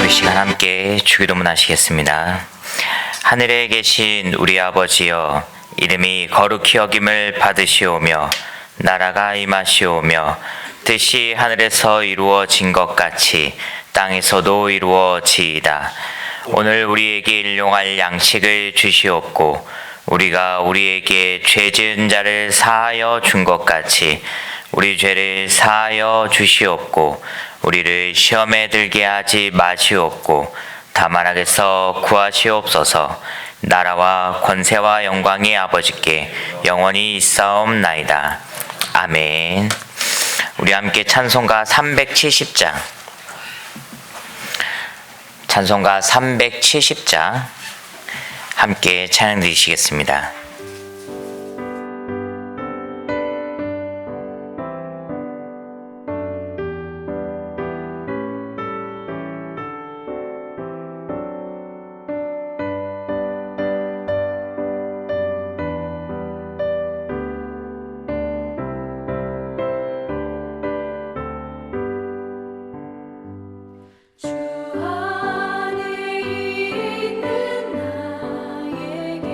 우리 시간 함께 주기도문 하시겠습니다. 하늘에 계신 우리 아버지여, 이름이 거룩히 여김을 받으시오며 나라가 임하시오며 뜻이 하늘에서 이루어진 것 같이 땅에서도 이루어지이다. 오늘 우리에게 일용할 양식을 주시옵고 우리가 우리에게 죄 지은 자를 사하여 준 것 같이 우리 죄를 사하여 주시옵고 우리를 시험에 들게 하지 마시옵고 다만 악에서 구하시옵소서. 나라와 권세와 영광이 아버지께 영원히 있사옵나이다. 아멘. 우리 함께 찬송가 370장, 찬송가 370장 함께 찬양 드리시겠습니다. 주 안에 있는 나에게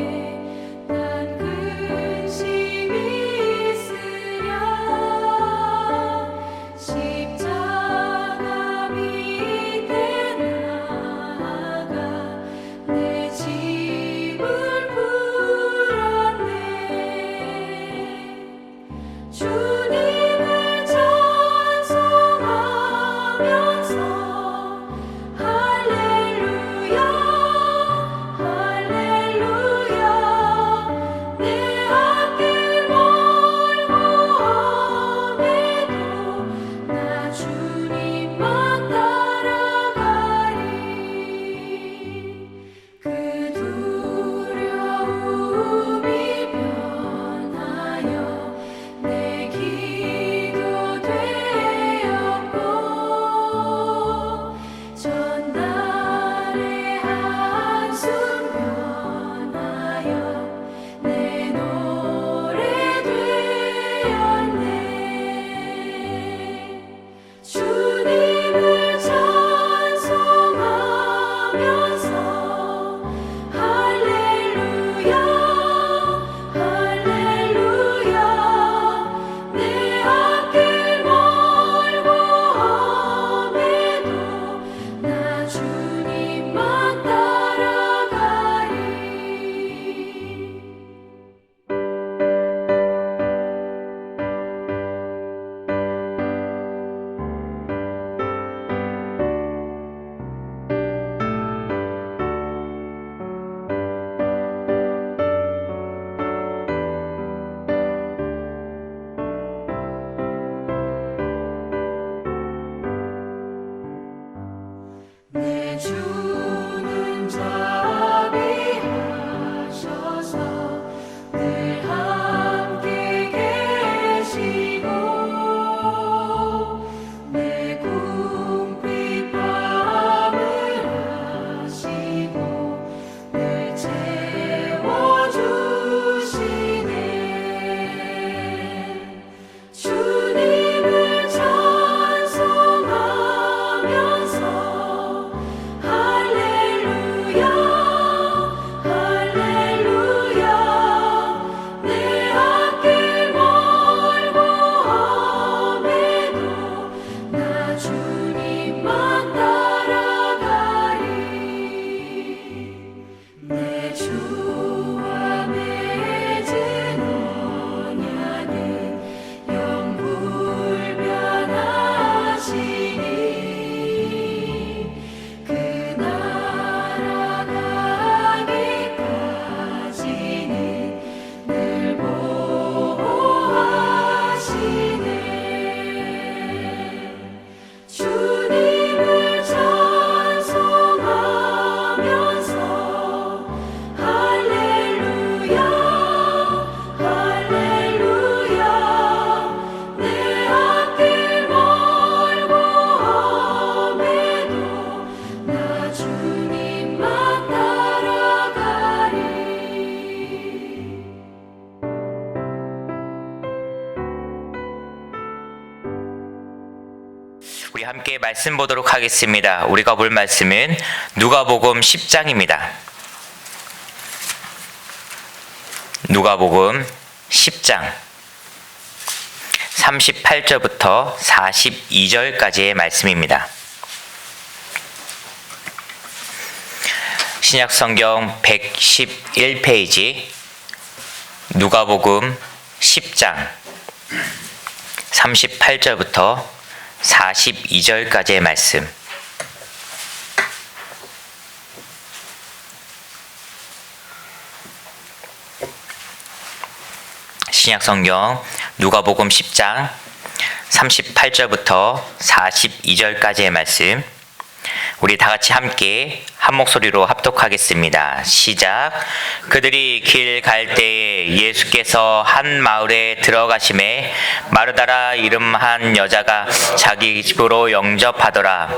우리 함께 말씀 보도록 하겠습니다. 우리가 볼 말씀은 누가복음 10장입니다. 누가복음 10장 38절부터 42절까지의 말씀입니다. 신약성경 111페이지 누가복음 10장 38절부터 42절까지의 말씀. 신약성경 누가복음 10장 38절부터 42절까지의 말씀. 우리 다 같이 함께 한 목소리로 합독하겠습니다. 시작. 그들이 길 갈 때에 예수께서 한 마을에 들어가심에 마르다라 이름 한 여자가 자기 집으로 영접하더라.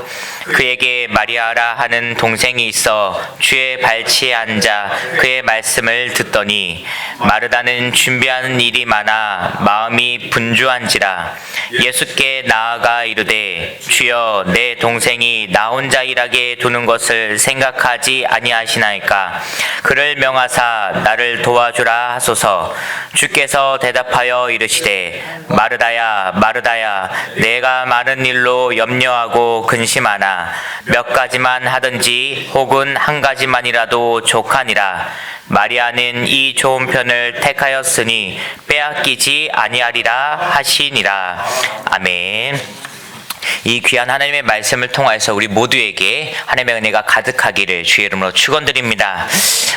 그에게 마리아라 하는 동생이 있어 주의 발치에 앉아 그의 말씀을 듣더니 마르다는 준비하는 일이 많아 마음이 분주한지라. 예수께 나아가 이르되 주여 내 동생이 나 혼자 일하게 두는 것을 생각하지 아니하시나이까. 그를 명하사 나를 도와주라 하소서. 주께서 대답하여 이르시되 마르다야 마르다야 내가 많은 일로 염려하고 근심하나 몇 가지만 하든지 혹은 한 가지만이라도 족하니라. 마리아는 이 좋은 편을 택하였으니 빼앗기지 아니하리라 하시니라. 아멘. 이 귀한 하나님의 말씀을 통하여서 우리 모두에게 하나님의 은혜가 가득하기를 주의 이름으로 축원드립니다.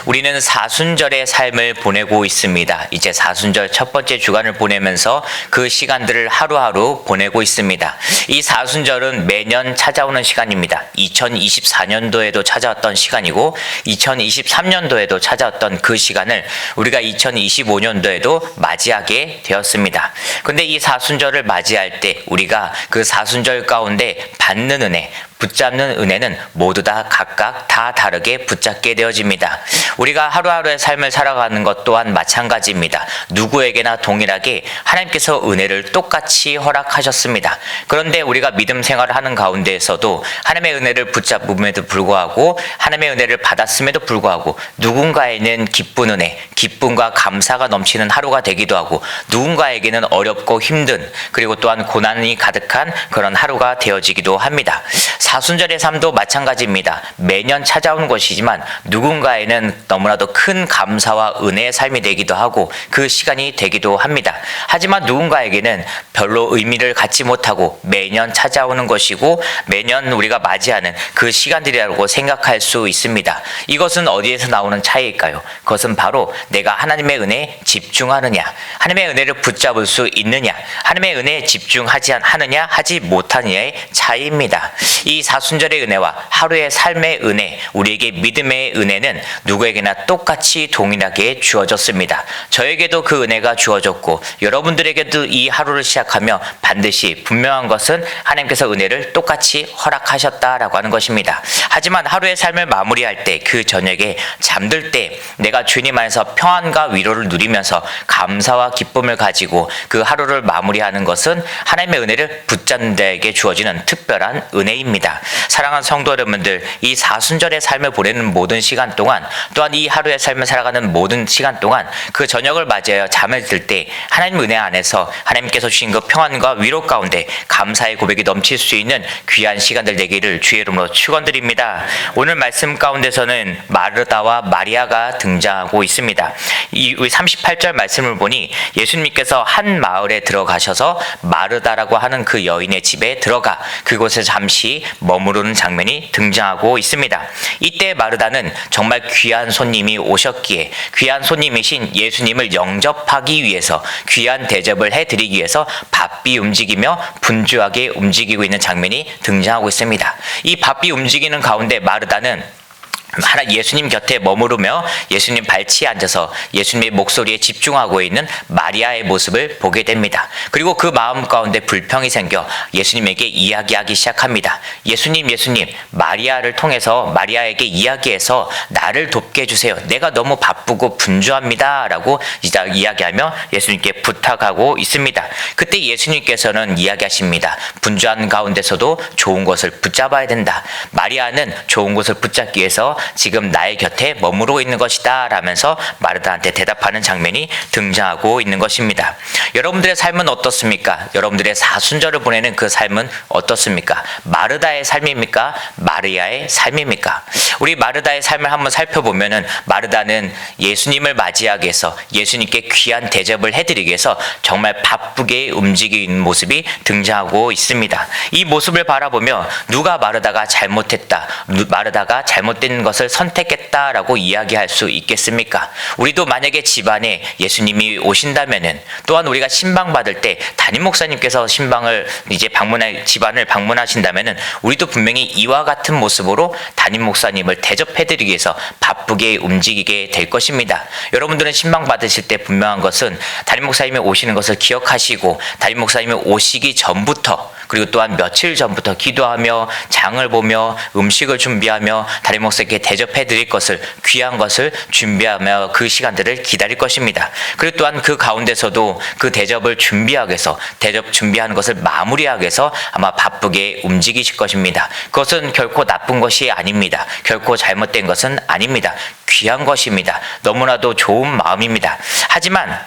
우리는 사순절의 삶을 보내고 있습니다. 이제 사순절 첫 번째 주간을 보내면서 그 시간들을 하루하루 보내고 있습니다. 이 사순절은 매년 찾아오는 시간입니다. 2024년도에도 찾아왔던 시간이고 2023년도에도 찾아왔던 그 시간을 우리가 2025년도에도 맞이하게 되었습니다. 그런데 이 사순절을 맞이할 때 우리가 그 사순절 가운데 받는 은혜, 붙잡는 은혜는 모두 다 각각 다 다르게 붙잡게 되어집니다. 우리가 하루하루의 삶을 살아가는 것 또한 마찬가지입니다. 누구에게나 동일하게 하나님께서 은혜를 똑같이 허락하셨습니다. 그런데 우리가 믿음 생활을 하는 가운데에서도 하나님의 은혜를 붙잡음에도 불구하고 하나님의 은혜를 받았음에도 불구하고 누군가에는 기쁜 은혜, 기쁨과 감사가 넘치는 하루가 되기도 하고 누군가에게는 어렵고 힘든 그리고 또한 고난이 가득한 그런 하루가 되어지기도 합니다. 사순절의 삶도 마찬가지입니다. 매년 찾아오는 것이지만 누군가에는 너무나도 큰 감사와 은혜의 삶이 되기도 하고 그 시간이 되기도 합니다. 하지만 누군가에게는 별로 의미를 갖지 못하고 매년 찾아오는 것이고 매년 우리가 맞이하는 그 시간들이라고 생각할 수 있습니다. 이것은 어디에서 나오는 차이일까요? 그것은 바로 내가 하나님의 은혜에 집중하느냐, 하나님의 은혜를 붙잡을 수 있느냐, 하나님의 은혜에 집중하지 하느냐 하지 못하느냐의 차이입니다. 이 사순절의 은혜와 하루의 삶의 은혜, 우리에게 믿음의 은혜는 누구에게나 똑같이 동일하게 주어졌습니다. 저에게도 그 은혜가 주어졌고 여러분들에게도 이 하루를 시작하며 반드시 분명한 것은 하나님께서 은혜를 똑같이 허락하셨다라고 하는 것입니다. 하지만 하루의 삶을 마무리할 때 그 저녁에 잠들 때 내가 주님 안에서 평안과 위로를 누리면서 감사와 기쁨을 가지고 그 하루를 마무리하는 것은 하나님의 은혜를 붙잡는 데에게 주어지는 특별한 은혜입니다. 사랑하는 성도 여러분들, 이 사순절의 삶을 보내는 모든 시간 동안 또한 이 하루의 삶을 살아가는 모든 시간 동안 그 저녁을 맞이하여 잠을 들 때 하나님 은혜 안에서 하나님께서 주신 그 평안과 위로 가운데 감사의 고백이 넘칠 수 있는 귀한 시간들 되기를 주의 이름으로 축원드립니다. 오늘 말씀 가운데서는 마르다와 마리아가 등장하고 있습니다. 이 38절 말씀을 보니 예수님께서 한 마을에 들어가셔서 마르다라고 하는 그 여인의 집에 들어가 그곳에 잠시 머무르는 장면이 등장하고 있습니다. 이때 마르다는 정말 귀한 손님이 오셨기에 귀한 손님이신 예수님을 영접하기 위해서 귀한 대접을 해드리기 위해서 바삐 움직이며 분주하게 움직이고 있는 장면이 등장하고 있습니다. 이 바삐 움직이는 가운데 마르다는 예수님 곁에 머무르며 예수님 발치에 앉아서 예수님의 목소리에 집중하고 있는 마리아의 모습을 보게 됩니다. 그리고 그 마음 가운데 불평이 생겨 예수님에게 이야기하기 시작합니다. 예수님, 마리아를 통해서 마리아에게 이야기해서 나를 돕게 해주세요. 내가 너무 바쁘고 분주합니다. 라고 이야기하며 예수님께 부탁하고 있습니다. 그때 예수님께서는 이야기하십니다. 분주한 가운데서도 좋은 것을 붙잡아야 된다. 마리아는 좋은 것을 붙잡기 위해서 지금 나의 곁에 머무르고 있는 것이다 라면서 마르다한테 대답하는 장면이 등장하고 있는 것입니다. 여러분들의 삶은 어떻습니까? 여러분들의 사순절을 보내는 그 삶은 어떻습니까? 마르다의 삶입니까? 마리아의 삶입니까? 우리 마르다의 삶을 한번 살펴보면은 마르다는 예수님을 맞이하기 위해서 예수님께 귀한 대접을 해드리기 위해서 정말 바쁘게 움직이는 모습이 등장하고 있습니다. 이 모습을 바라보며 누가 마르다가 잘못했다, 마르다가 잘못된 것을 선택했다라고 이야기할 수 있겠습니까? 우리도 만약에 집안에 예수님이 오신다면은, 또한 우리가 신방 받을 때 담임 목사님께서 신방을 집안을 방문하신다면은 우리도 분명히 이와 같은 모습으로 담임 목사님을 대접해드리기 위해서 바쁘게 움직이게 될 것입니다. 여러분들은 신방 받으실 때 분명한 것은 담임 목사님이 오시는 것을 기억하시고 담임 목사님이 오시기 전부터, 그리고 또한 며칠 전부터 기도하며 장을 보며 음식을 준비하며 담임 목사님께 대접해 드릴 것을, 귀한 것을 준비하며 그 시간들을 기다릴 것입니다. 그리고 또한 그 가운데서도 그 대접을 준비하기 위해서, 대접 준비하는 것을 마무리하기 위해서 아마 바쁘게 움직이실 것입니다. 그것은 결코 나쁜 것이 아닙니다. 결코 잘못된 것은 아닙니다. 귀한 것입니다. 너무나도 좋은 마음입니다. 하지만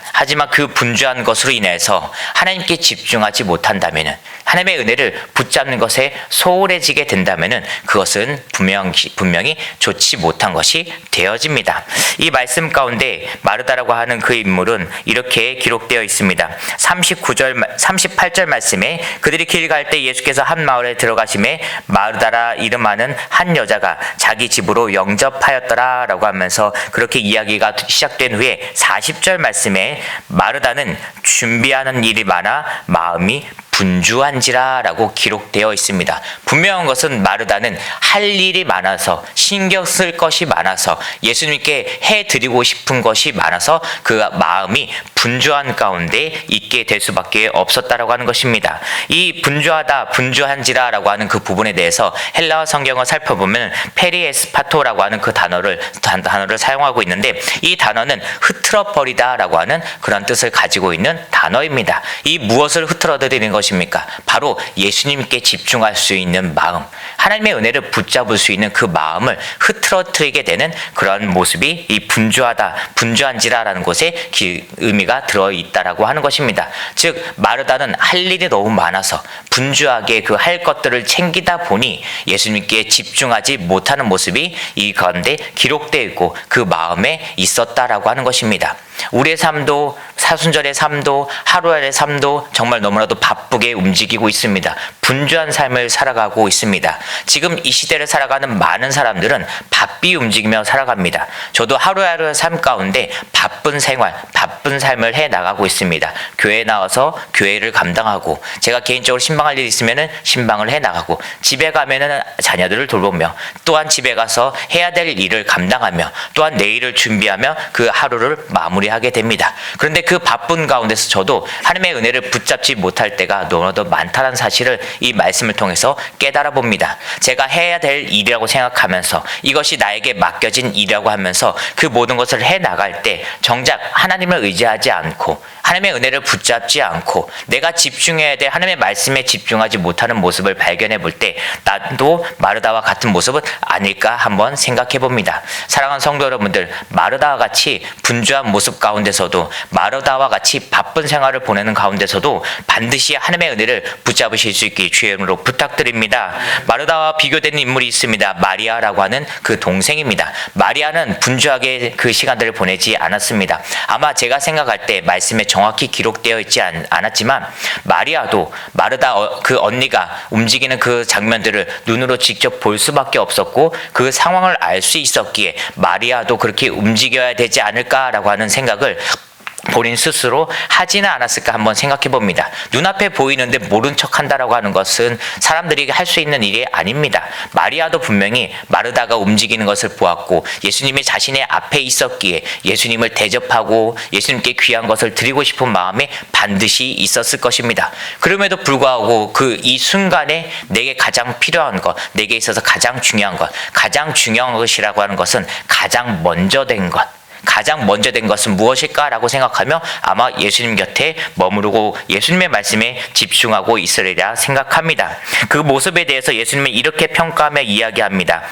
그 분주한 것으로 인해서 하나님께 집중하지 못한다면, 하나님의 은혜를 붙잡는 것에 소홀해지게 된다면 그것은 분명히 좋지 못한 것이 되어집니다. 이 말씀 가운데 마르다라고 하는 그 인물은 이렇게 기록되어 있습니다. 38절 말씀에 그들이 길 갈 때 예수께서 한 마을에 들어가심에 마르다라 이름하는 한 여자가 자기 집으로 영접하였더라 라고 하면서 그렇게 이야기가 시작된 후에 40절 말씀에 마르다는 준비하는 일이 많아 마음이 분주한지라 라고 기록되어 있습니다. 분명한 것은 마르다는 할 일이 많아서, 신경 쓸 것이 많아서, 예수님께 해드리고 싶은 것이 많아서 그 마음이 분주한 가운데 있게 될 수밖에 없었다라고 하는 것입니다. 이 분주한지라 라고 하는 그 부분에 대해서 헬라어 성경을 살펴보면 페리에스파토라고 하는 그 단어를 사용하고 있는데, 이 단어는 흐트러 버리다 라고 하는 그런 뜻을 가지고 있는 단어입니다. 이 무엇을 흐트러뜨리는 것입니까? 바로 예수님께 집중할 수 있는 마음, 하나님의 은혜를 붙잡을 수 있는 그 마음을 흐트러뜨리게 되는 그런 모습이 이 분주한지라라는 곳에 의미가 들어있다라고 하는 것입니다. 즉 마르다는 할 일이 너무 많아서 분주하게 그 할 것들을 챙기다 보니 예수님께 집중하지 못하는 모습이 이 가운데 기록되어 있고 그 마음에 있었다라고 하는 것입니다. 우리의 삶도, 사순절의 삶도, 하루의 삶도 정말 너무나도 바쁘게 움직이고 있습니다. 분주한 삶을 살아가고 있습니다. 지금 이 시대를 살아가는 많은 사람들은 바삐 움직이며 살아갑니다. 저도 하루하루의 삶 가운데 바쁜 생활, 바쁜 삶을 해나가고 있습니다. 교회에 나와서 교회를 감당하고, 제가 개인적으로 신방할 일이 있으면 신방을 해나가고, 집에 가면 자녀들을 돌보며, 또한 집에 가서 해야 될 일을 감당하며, 또한 내일을 준비하며 그 하루를 마무리하게 됩니다. 그런데 그 바쁜 가운데서 저도 하나님의 은혜를 붙잡지 못할 때가 너무나도 많다는 사실을 이 말씀을 통해서 깨달아 봅니다. 제가 해야 될 일이라고 생각하면서, 이것이 나에게 맡겨진 일이라고 하면서 그 모든 것을 해나갈 때 정작 하나님을 의지하지 않고, 하나님의 은혜를 붙잡지 않고, 내가 집중해야 될 하나님의 말씀에 집중하지 못하는 모습을 발견해 볼 때 나도 마르다와 같은 모습은 아닐까 한번 생각해 봅니다. 사랑하는 성도 여러분들, 마르다와 같이 분주한 모습 가운데서도, 마르다와 같이 바쁜 생활을 보내는 가운데서도 반드시 하나님의 은혜를 붙잡으실 수 있기 주의 이름으로 부탁드립니다. 마르다와 비교되는 인물이 있습니다. 마리아라고 하는 그 동생입니다. 마리아는 분주하게 그 시간들을 보내지 않았습니다. 아마 제가 생각할 때 말씀에 정확히 기록되어 있지 않았지만 마리아도 마르다 그 언니가 움직이는 그 장면들을 눈으로 직접 볼 수밖에 없었고, 그 상황을 알 수 있었기에 마리아도 그렇게 움직여야 되지 않을까라고 하는 생각을 본인 스스로 하지는 않았을까 한번 생각해 봅니다. 눈앞에 보이는데 모른 척 한다라고 하는 것은 사람들이 할 수 있는 일이 아닙니다. 마리아도 분명히 마르다가 움직이는 것을 보았고 예수님이 자신의 앞에 있었기에 예수님을 대접하고 예수님께 귀한 것을 드리고 싶은 마음이 반드시 있었을 것입니다. 그럼에도 불구하고 그 이 순간에 내게 가장 필요한 것, 내게 있어서 가장 중요한 것, 가장 중요한 것이라고 하는 것은 가장 먼저 된 것, 가장 먼저 된 것은 무엇일까라고 생각하며 아마 예수님 곁에 머무르고 예수님의 말씀에 집중하고 있으리라 생각합니다. 그 모습에 대해서 예수님은 이렇게 평가하며 이야기합니다.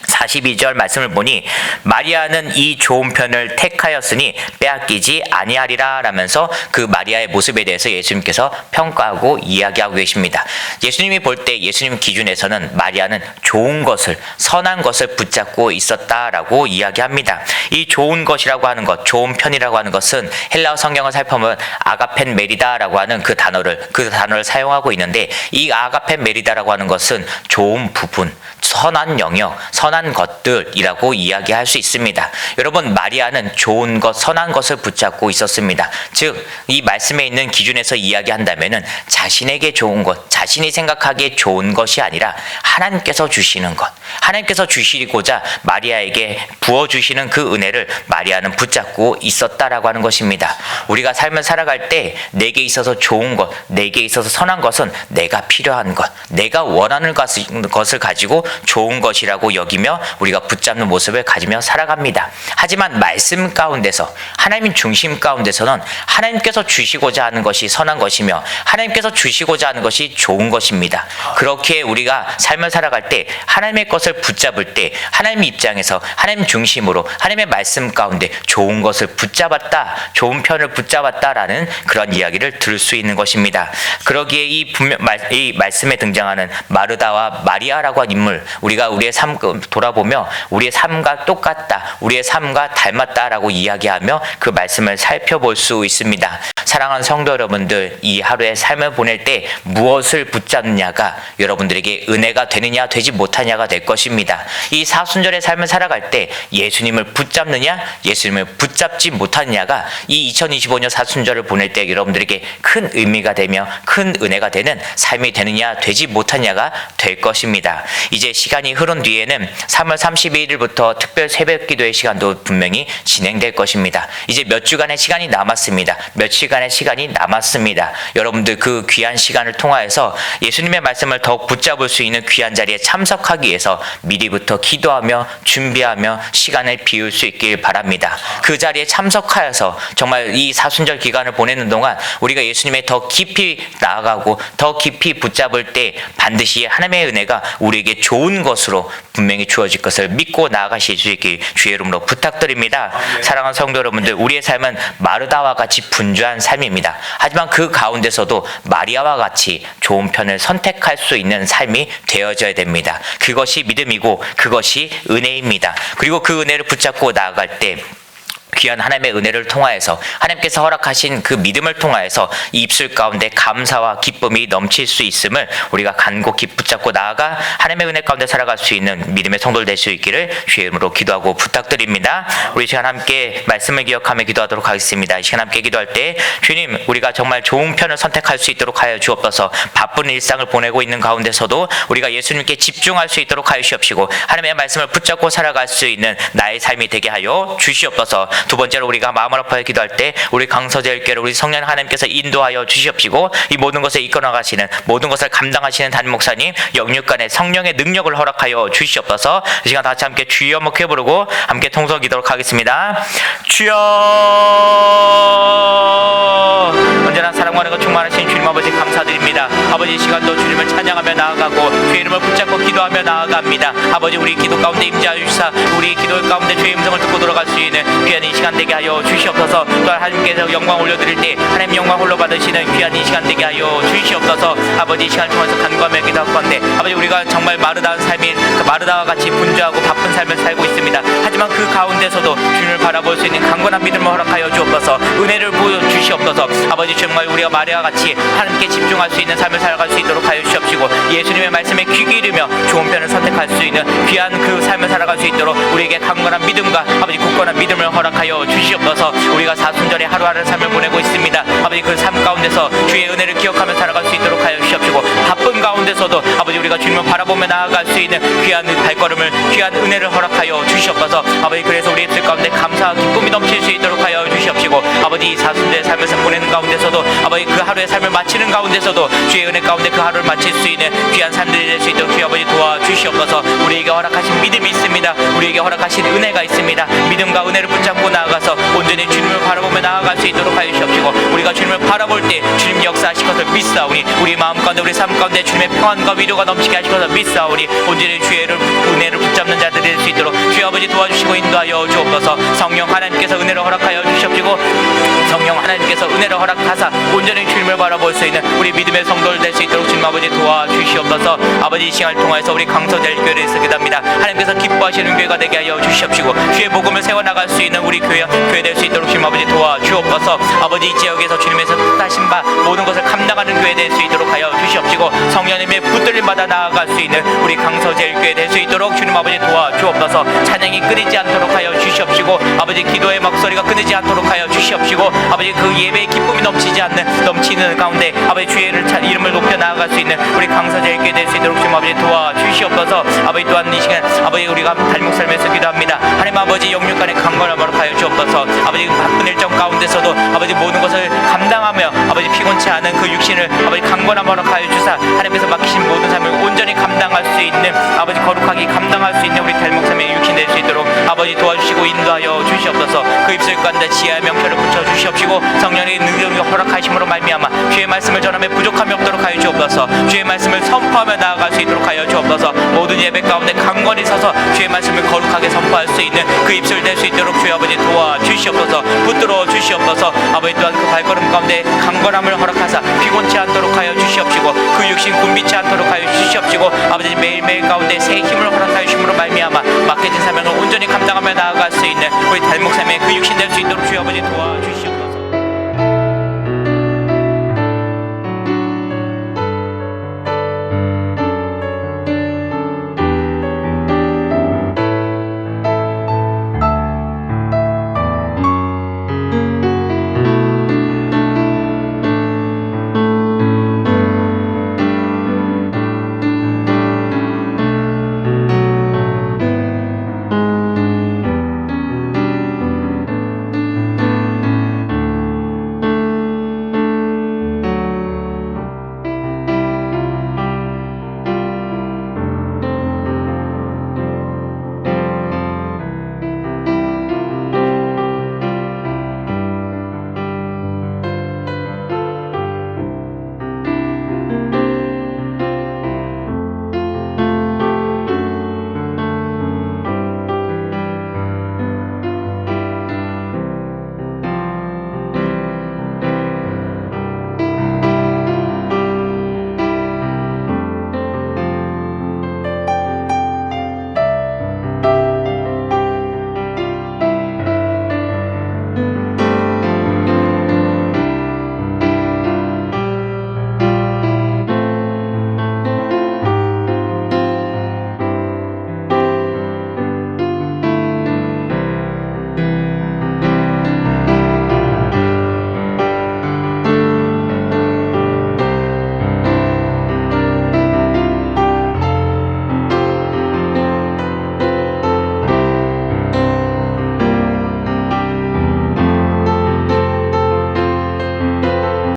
42절 말씀을 보니 마리아는 이 좋은 편을 택하였으니 빼앗기지 아니하리라 라면서 그 마리아의 모습에 대해서 예수님께서 평가하고 이야기하고 계십니다. 예수님이 볼 때 예수님 기준에서는 마리아는 좋은 것을, 선한 것을 붙잡고 있었다라고 이야기합니다. 이 좋은 것이라고 하는 것, 좋은 편이라고 하는 것은 헬라어 성경을 살펴보면 아가펜 메리다라고 하는 그 단어를 사용하고 있는데, 이 아가펜 메리다라고 하는 것은 좋은 부분, 선한 영역, 선한 것들이라고 이야기할 수 있습니다. 여러분, 마리아는 좋은 것, 선한 것을 붙잡고 있었습니다. 즉, 이 말씀에 있는 기준에서 이야기한다면은 자신에게 좋은 것, 자신이 생각하기에 좋은 것이 아니라 하나님께서 주시는 것, 하나님께서 주시고자 마리아에게 부어주시는 그 은혜를 마리아는 붙잡고 있었다라고 하는 것입니다. 우리가 삶을 살아갈 때 내게 있어서 좋은 것, 내게 있어서 선한 것은 내가 필요한 것, 내가 원하는 것을 가지고 좋은 것이라고 여기며 우리가 붙잡는 모습을 가지며 살아갑니다. 하지만 말씀 가운데서, 하나님 중심 가운데서는 하나님께서 주시고자 하는 것이 선한 것이며 하나님께서 주시고자 하는 것이 좋은 것입니다. 그렇게 우리가 삶을 살아갈 때 하나님의 것을 붙잡을 때 하나님 입장에서 하나님 중심으로 하나님의 말씀 가운데 좋은 것을 붙잡았다, 좋은 편을 붙잡았다라는 그런 이야기를 들을 수 있는 것입니다. 그러기에 이 말씀에 등장하는 마르다와 마리아라고 한 인물, 우리가 우리의 삶 돌아보며 우리의 삶과 똑같다, 우리의 삶과 닮았다라고 이야기하며 그 말씀을 살펴볼 수 있습니다. 사랑하는 성도 여러분들, 이 하루의 삶을 보낼 때 무엇을 붙잡느냐가 여러분들에게 은혜가 되느냐 되지 못하냐가 될 것입니다. 이 사순절의 삶을 살아갈 때 예수님을 붙잡느냐 예수님을 붙잡지 못하느냐가 이 2025년 사순절을 보낼 때 여러분들에게 큰 의미가 되며 큰 은혜가 되는 삶이 되느냐 되지 못하느냐가 될 것입니다. 이제 시간이 흐른 뒤에는 3월 31일부터 특별 새벽 기도의 시간도 분명히 진행될 것입니다. 이제 몇 주간의 시간이 남았습니다. 몇 시간의 시간이 남았습니다. 여러분들 그 귀한 시간을 통하여서 예수님의 말씀을 더욱 붙잡을 수 있는 귀한 자리에 참석하기 위해서 미리부터 기도하며 준비하며 시간을 비울 수 있길 바랍니다. 그 자리에 참석하여서 정말 이 사순절 기간을 보내는 동안 우리가 예수님의 더 깊이 나아가고 더 깊이 붙잡을 때 반드시 하나님의 은혜가 우리에게 좋은 것으로 분명히 주어질 것을 믿고 나아가실 수 있길 주의 이름으로 부탁드립니다. 사랑하는 성도 여러분들, 우리의 삶은 마르다와 같이 분주한 삶입니다. 하지만 그 가운데서도 마리아와 같이 좋은 편을 선택할 수 있는 삶이 되어져야 됩니다. 그것이 믿음이고 그것이 은혜입니다. 그리고 그 은혜를 붙잡고 나아갈 때 귀한 하나님의 은혜를 통하여서 하나님께서 허락하신 그 믿음을 통하여서 입술 가운데 감사와 기쁨이 넘칠 수 있음을 우리가 간곡히 붙잡고 나아가 하나님의 은혜 가운데 살아갈 수 있는 믿음의 성도들 될 수 있기를 주의 이름으로 기도하고 부탁드립니다. 우리 시간 함께 말씀을 기억하며 기도하도록 하겠습니다. 이 시간 함께 기도할 때 주님, 우리가 정말 좋은 편을 선택할 수 있도록 하여 주옵소서. 바쁜 일상을 보내고 있는 가운데서도 우리가 예수님께 집중할 수 있도록 하여 주옵시고 하나님의 말씀을 붙잡고 살아갈 수 있는 나의 삶이 되게 하여 주시옵소서. 두 번째로 우리가 마음을 아파해 기도할 때 우리 강서제일교회 우리 성령 하나님께서 인도하여 주시옵시고 이 모든 것을 이끌어 가시는, 모든 것을 감당하시는 담임 목사님 영육간의 성령의 능력을 허락하여 주시옵소서. 이 시간 다 같이 함께 주여 목회 부르고 함께 통성 기도록 하겠습니다. 주여, 언제나 사랑과 은혜가 충만하신 주님 아버지 감사드립니다. 아버지, 이 시간도 주님을 찬양하며 나아가고 주의 이름을 붙잡고 기도하며 나아갑니다. 아버지, 우리 기도 가운데 임재하여 주시사 우리 기도 가운데 주의 음성을 듣고 돌아갈 수 있는 귀한 이 시간 되게 하여 주시옵소서. 또한 하나님께서 영광 올려드릴 때 하나님 영광 홀로 받으시는 귀한 이 시간 되게 하여 주시옵소서. 아버지 이 시간을 통해서 간구하며 기도할 건데 아버지 우리가 정말 마르다운 삶이 그 마르다와 같이 분주하고 바쁜 삶을 살고 있습니다. 하지만 그 가운데서도 주님을 바라볼 수 있는 강건한 믿음을 허락하여 주옵소서. 은혜를 부어주시옵소서. 아버지 정말 우리가 마리아와 같이 하나님께 집중할 수 있는 삶을 살아갈 수 있도록 하여 주시옵시고 예수님의 말씀에 귀 기울이며 좋은 편을 선택할 수 있는 귀한 그 삶을 살아갈 수 있도록 우리에게 강건한 믿음과 아버지 굳건한 믿음을 허락하여 주시옵소서. 우리가 사순절에 하루하루 삶을 보내고 있습니다. 아버지 그 삶 가운데서 주의 은혜를 기억하며 살아갈 수 있도록 하여 주시옵시고 바쁜 가운데서도 아버지 우리가 주님을 바라보며 나아갈 수 있는 귀한 발걸음을 귀한 은혜를 허락하여 주시옵소서. 아버지 그래서 우리 입술 가운데 감사와 기쁨이 넘칠 수 있도록 하여 주시옵시고 아버지 이 사순절의 삶에서 보내는 가운데서도 아버지 그 하루의 삶을 마치는 가운데서도 주의 은혜 가운데 그 하루를 마칠 수 있는 귀한 삶들이 될 수 있도록 주의 아버지 도와주시옵소서. 우리에게 허락하신 믿음이 있습니다. 우리에게 허락하신 은혜가 있습니다. 믿음과 은혜를 붙잡고 나아가서 온전히 주님을 바라보며 나아갈 수 있도록 하여 주시옵시고 우리가 주님을 바라볼 때 주님 역사하실 것을 믿사오니 우리 마음 가운데 우리 삶 가운데 주님의 평안과 위로가 넘치게 하실 것을 믿사오니 온전히 주의 은혜를 붙잡는 자들이 될 수 있도록 주의 아버지 도와주시고 인도하여 주옵소서. 성령 하나님께서 은혜를 허락하여 주시옵시고 성령 하나님께서 은혜를 허락하사 온전히 주님을 바라볼 수 있는 우리 믿음의 성도를 될 수 있도록 주님 아버지 도와주시옵소서. 아버지 이 시간을 통해서 우리 강서될 교회를 쓰기답니다. 하나님께서 기뻐하시는 교회가 되게 하여 주시옵시고 주의 복음을 세워나갈 수 있는 우리 교회 될 수 있도록 주님 아버지 도와주옵소서. 아버지 이 지역에서 주님에서 뜻하신 바 모든 것을 감당하는 교회 될 수 있도록 하여 주시옵시고 성령님의 붙들림 받아 나아갈 수 있는 우리 강서제일교회 될 수 있도록 주님 아버지 도와주옵소서. 찬양이 끊이지 않도록 하여 주시옵시고 아버지 기도의 목소리가 끊이지 않도록 하여 주시옵시고 아버지 그 예배의 기쁨이 넘치는 가운데 아버지 주의 이름을 높여 나아갈 수 있는 우리 강서제일교회 될 수 있도록 주님 아버지 도와주시옵소서. 아버지 또한 이 시간 아버지 우리가 달목 삶에서 기도합니다. 하나님 아버지 영육간의 강건함을 하여 주옵소서. 아버지 바쁜 일정 가운데서도 아버지 모든 것을 감당하며 아버지 피곤치 않은 그 육신을 아버지 강건함을 하여 주사 하나님께서 맡기신 모든 삶을 온전히 감당할 수 있는 아버지 거룩하게 감당할 수 있는 우리 달목 삶의 육신 될 수 있도록 아버지 도와주시고 인도하여 주시옵소서. 그 입술 가운데 지혜의 명철을 붙여 주시옵시고 성령의 능력을 허락하심으로 말미암아 주의 말씀을 전함에 부족함이 없도록 하여 주옵소서. 주의 말씀을 선포하며 나아갈 수 있도록 하여 주옵소서. 모든 예배 가운데 강건히 서서 주의 말씀을 거룩하게 선포할 수 있는 그 입술 될 수 있도록 주의 아버지 도와주시옵소서. 붙들어 주시옵소서. 아버지 또한 그 발걸음 가운데 강건함을 허락하사 피곤치 않도록 하여 주시옵시고 그 육신 굶비지 않도록 하여 주시옵시고 아버지 매일매일 가운데 새 힘을 허락하여 주심으로 말미암아 맡겨진 사명을 온전히 감당하며 나아갈 수 있는 우리 달목 삶의 그 육신 될 수 있도록 주의 아버지 도와주시옵소서.